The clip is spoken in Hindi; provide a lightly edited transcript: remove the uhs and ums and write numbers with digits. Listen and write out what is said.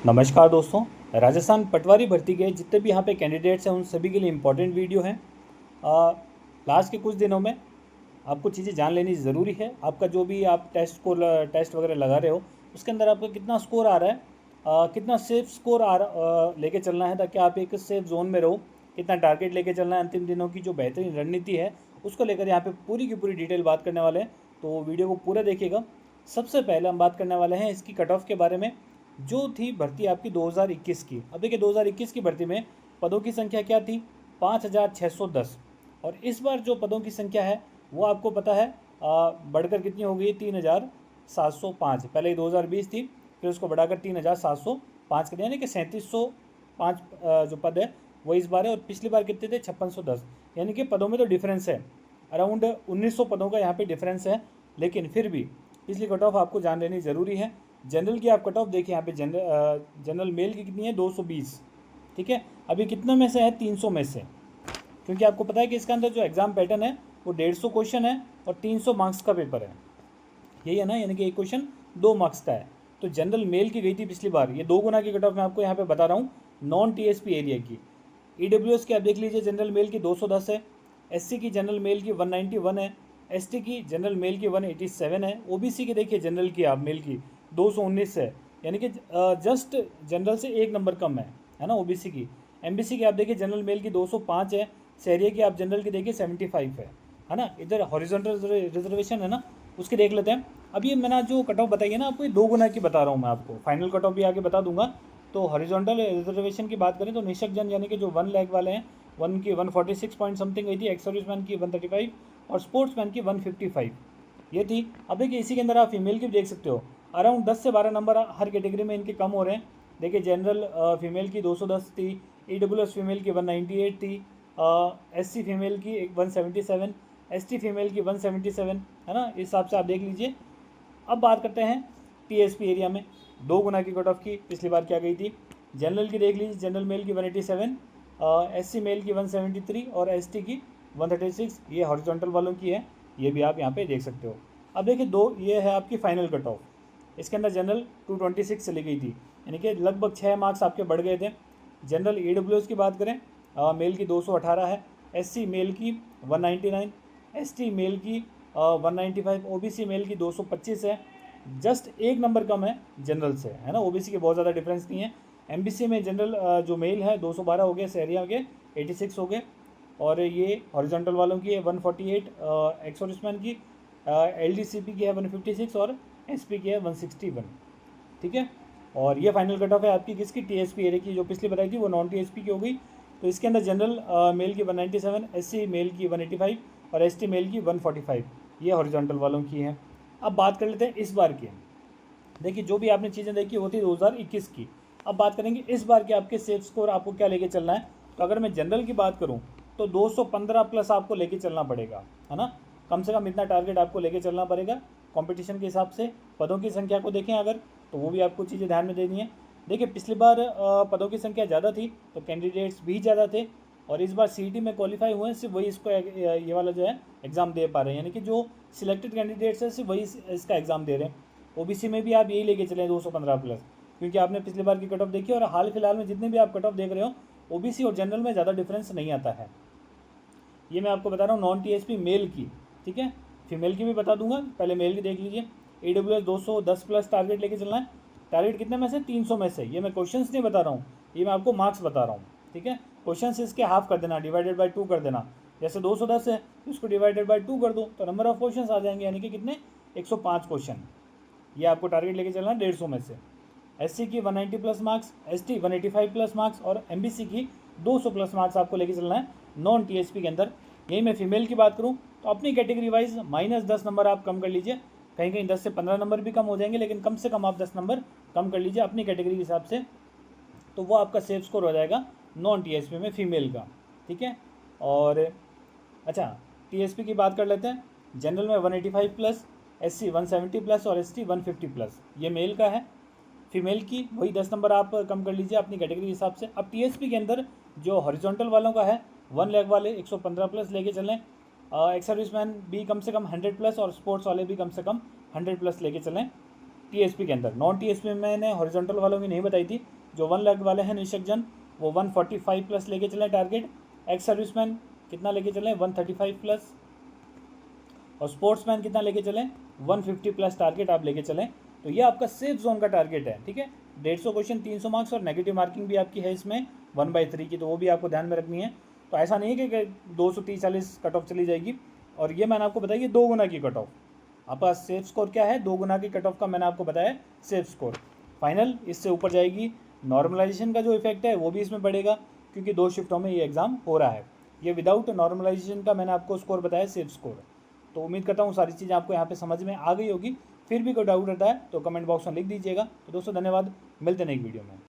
नमस्कार दोस्तों। राजस्थान पटवारी भर्ती के जितने भी यहाँ पे कैंडिडेट्स हैं उन सभी के लिए इम्पोर्टेंट वीडियो है। लास्ट के कुछ दिनों में आपको चीज़ें जान लेनी ज़रूरी है। आपका जो भी आप टेस्ट वगैरह लगा रहे हो उसके अंदर आपका कितना स्कोर आ रहा है, कितना सेफ स्कोर लेके चलना है ताकि आप एक सेफ जोन में रहो, कितना टारगेट लेके चलना है, अंतिम दिनों की जो बेहतरीन रणनीति है उसको लेकर यहाँ पे पूरी की पूरी डिटेल बात करने वाले हैं। तो वीडियो को पूरा देखिएगा। सबसे पहले हम बात करने वाले हैं इसकी कट ऑफ के बारे में, जो थी भर्ती आपकी 2021 की। अब देखिए 2021 की भर्ती में पदों की संख्या क्या थी, 5610। और इस बार जो पदों की संख्या है वो आपको पता है बढ़कर कितनी हो गई, 3705। पहले 2020 थी, फिर उसको बढ़ाकर 3705 कर दिया, यानी कि 3705 जो पद है वो इस बार है। और पिछली बार कितने थे, 5610। यानी कि पदों में तो डिफरेंस है, अराउंड 1900 पदों का यहाँ पे डिफरेंस है। लेकिन फिर भी पिछली कट ऑफ आपको जान लेनी ज़रूरी है। जनरल की आप कट ऑफ देखिए यहाँ पे, जनरल मेल की कितनी है, 220। ठीक है, अभी कितने में से है, 300 में से, क्योंकि आपको पता है कि इसका अंदर जो एग्ज़ाम पैटर्न है वो 150 क्वेश्चन है और 300 मार्क्स का पेपर है। यही है ना, यानी कि एक क्वेश्चन 2 मार्क्स का है। तो जनरल मेल की गई थी पिछली बार, ये 2 गुना की कट ऑफ मैं आपको यहाँ पे बता रहा हूँ नॉन टीएसपी एरिया की। ईडब्ल्यूएस की आप देख लीजिए, जनरल मेल की 210 है, एससी की जनरल मेल की 191 है, एसटी की जनरल मेल की 187 है, ओबीसी की देखिए जनरल की आप मेल की 219 है, यानी कि जस्ट जनरल से 1 नंबर कम है ना ओबीसी की। एमबीसी की आप देखिए जनरल मेल की 205 है, सहरिया की आप जनरल की देखिए 75 है ना। इधर हॉरिजॉन्टल रिजर्वेशन है ना, उसके देख लेते हैं। अब ये मैंने जो कट ऑफ बताई है ना आपको, ये 2 गुना की बता रहा हूँ मैं आपको, फाइनल कट ऑफ भी आगे बता दूंगा। तो हॉरिजॉन्टल रिजर्वेशन की बात करें तो निशक जन यानी कि जो 1 लाख वाले हैं, 1 की 146 पॉइंट समथिंग गई थी, एक्स सर्विसमैन की 135 और स्पोर्ट्समैन की 155 ये थी। अब देखिए इसी के अंदर आप फीमेल की भी देख सकते हो, अराउंड 10 से 12 नंबर हर कैटेगरी में इनके कम हो रहे हैं। देखिए जनरल फीमेल की 210 थी, ईडब्ल्यूएस फीमेल की 198 थी, एससी फीमेल की 177, एसटी फीमेल की 177, है ना। इस हिसाब से आप देख लीजिए। अब बात करते हैं टीएसपी एरिया में 2 गुना की कट ऑफ की पिछली बार क्या गई थी। जनरल की देख लीजिए, जनरल मेल की 187, एससी मेल की 173 और एसटी की 136। ये हॉरिजॉन्टल वालों की है, ये भी आप यहाँ पे देख सकते हो। अब देखिए ये है आपकी फाइनल कट ऑफ। इसके अंदर जनरल 226 चली गई थी, यानी कि लगभग 6 मार्क्स आपके बढ़ गए थे। जनरल ईडब्ल्यूएस की बात करें, मेल की 218 है, एससी मेल की 199, एसटी मेल की 195, ओबीसी मेल की 225 है। जस्ट 1 नंबर कम है जनरल से, है ना। ओबीसी के बहुत ज़्यादा डिफरेंस नहीं है। एमबीसी में जनरल जो मेल है 212 हो गए, सहरिया हो गए 86 हो गए, और ये हॉरिजॉन्टल वालों की है 148, एक्स सर्विसमैन की, एलडीसीपी की है 156 और एसपी की है 161। ठीक है, और ये फाइनल कट ऑफ है आपकी किसकी, टीएसपी एरिया की। जो पिछली बताई थी वो नॉन टीएसपी की हो गई। तो इसके अंदर जनरल मेल की 197, एससी मेल की 185 और एसटी मेल की 145, ये हॉरिजॉन्टल वालों की हैं। अब बात कर लेते हैं इस बार की। देखिए जो भी आपने चीज़ें देखी वो थी 2021 की। अब बात करेंगे इस बार के आपके सेफ स्कोर आपको क्या लेके चलना है। तो अगर मैं जनरल की बात करूँ तो 215 प्लस आपको लेके चलना पड़ेगा, है ना। कम से कम इतना टारगेट आपको लेके चलना पड़ेगा कंपटीशन के हिसाब से। पदों की संख्या को देखें अगर, तो वो भी आपको चीज़ें ध्यान में देनी है। देखिए पिछली बार पदों की संख्या ज़्यादा थी तो कैंडिडेट्स भी ज़्यादा थे, और इस बार सीईटी में क्वालिफाई हुए हैं सिर्फ वही इसको ये वाला जो है एग्ज़ाम दे पा रहे हैं, यानी कि जो सिलेक्टेड कैंडिडेट्स हैं सिर्फ वही इसका एग्ज़ाम दे रहे हैं। ओबीसी में भी आप यही लेके चलें 215 प्लस, क्योंकि आपने पिछली बार की कट ऑफ देखी और हाल फिलहाल में जितने भी आप कट ऑफ देख रहे हो ओबीसी और जनरल में ज़्यादा डिफरेंस नहीं आता है। ये मैं आपको बता रहा हूँ नॉन टीएसपी मेल की। ठीक है, फीमेल की भी बता दूंगा, पहले मेल की देख लीजिए। ईडब्ल्यूएस 210 प्लस टारगेट लेके चलना है। टारगेट कितने में से, 300 में से। ये मैं क्वेश्चंस नहीं बता रहा हूँ, ये मैं आपको मार्क्स बता रहा हूँ। ठीक है, क्वेश्चन इसके हाफ कर देना, डिवाइडेड बाई 2 कर देना। जैसे 210 है तो इसको डिवाइडेड बाई 2 कर दो तो नंबर ऑफ क्वेश्चन आ जाएंगे, यानी कि कितने, 105 क्वेश्चन। ये आपको टारगेट लेके चलना है 150 में से। एससी की 190 plus marks, ST 185 plus marks और एमबीसी की 200 प्लस मार्क्स आपको लेके चलना है नॉन टीएसपी के अंदर। यही मैं फीमेल की बात करूँ तो अपनी कैटेगरी वाइज -10 नंबर आप कम कर लीजिए, कहीं कहीं 10 से 15 नंबर भी कम हो जाएंगे, लेकिन कम से कम आप 10 नंबर कम कर लीजिए अपनी कैटेगरी के हिसाब से, तो वो आपका सेफ स्कोर हो जाएगा नॉन टीएसपी में फीमेल का। ठीक है, और अच्छा टीएसपी की बात कर लेते हैं। जनरल में 185 प्लस, एससी 170 प्लस और एसटी 150 प्लस, ये मेल का है। फीमेल की वही 10 नंबर आप कम कर लीजिए अपनी कैटेगरी के हिसाब से। अब टीएसपी के अंदर जो हॉरिजॉन्टल वालों का है 1 लाख वाले 115 प्लस लेके चलें, एक्स सर्विसमैन भी कम से कम 100 प्लस और स्पोर्ट्स वाले भी कम से कम 100 प्लस लेके चलें। टीएसपी के अंदर। नॉन टीएसपी में मैंने हॉरिजॉन्टल वालों की नहीं बताई थी। जो 1 लाख वाले हैं निष्ठक जन वो 145 प्लस लेके चलें टारगेट। एक्स सर्विसमैन कितना लेके चलें 135 प्लस, और स्पोर्ट्समैन कितना लेके चलें 150 प्लस टारगेट आप लेके चलें। तो ये आपका सेफ जोन का टारगेट है, ठीक है। 150 क्वेश्चन 300 मार्क्स और नेगेटिव मार्किंग भी आपकी है इसमें 1/3 की, तो वो भी आपको ध्यान में रखनी है। तो ऐसा नहीं है कि 230-40 कट ऑफ चली जाएगी। और ये मैंने आपको बताया 2 गुना की कट ऑफ। आपका सेफ स्कोर क्या है, 2 गुना की कट ऑफ का मैंने आपको बताया सेफ स्कोर। फाइनल इससे ऊपर जाएगी। नॉर्मलाइजेशन का जो इफेक्ट है वो भी इसमें बढ़ेगा, क्योंकि 2 शिफ्टों में ये एग्ज़ाम हो रहा है। ये विदाउट नॉर्मलाइजेशन का मैंने आपको स्कोर बताया सेफ स्कोर। तो उम्मीद करता हूँ सारी चीज़ें आपको यहाँ पे समझ में आ गई होगी। फिर भी कोई डाउट रहता है तो कमेंट बॉक्स में लिख दीजिएगा। तो दोस्तों धन्यवाद, मिलते हैं एक वीडियो में।